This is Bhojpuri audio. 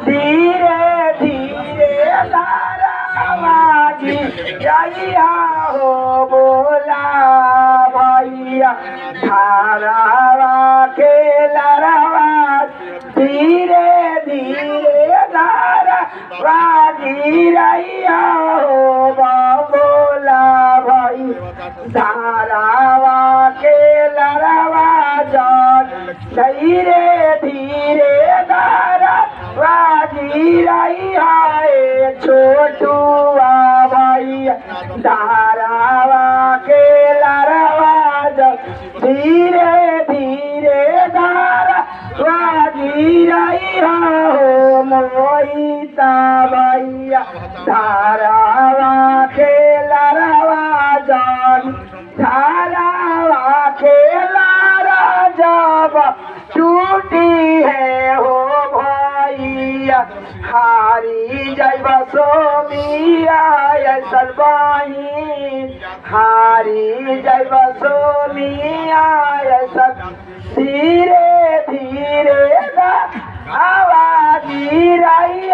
धीरे धीरे दारावाजी जाइया हो बोला भैया धारावा के लड़ावाज धीरे धीरे धारावाजी जाइया हो बोला भाई धारावा के लड़ावाज धीरे धीरे वाजी रही है छोटुआ भैया धारावा के लड़वाज धीरे धीरे धारा वाजी रही हो मोहिता भैया धारावा के लड़वाज धारावा के लड़ाजब टूटी है हो हारी जय बसोमिया सलवाही हारी जय बसोमिया धीरे धीरे आवाजी रही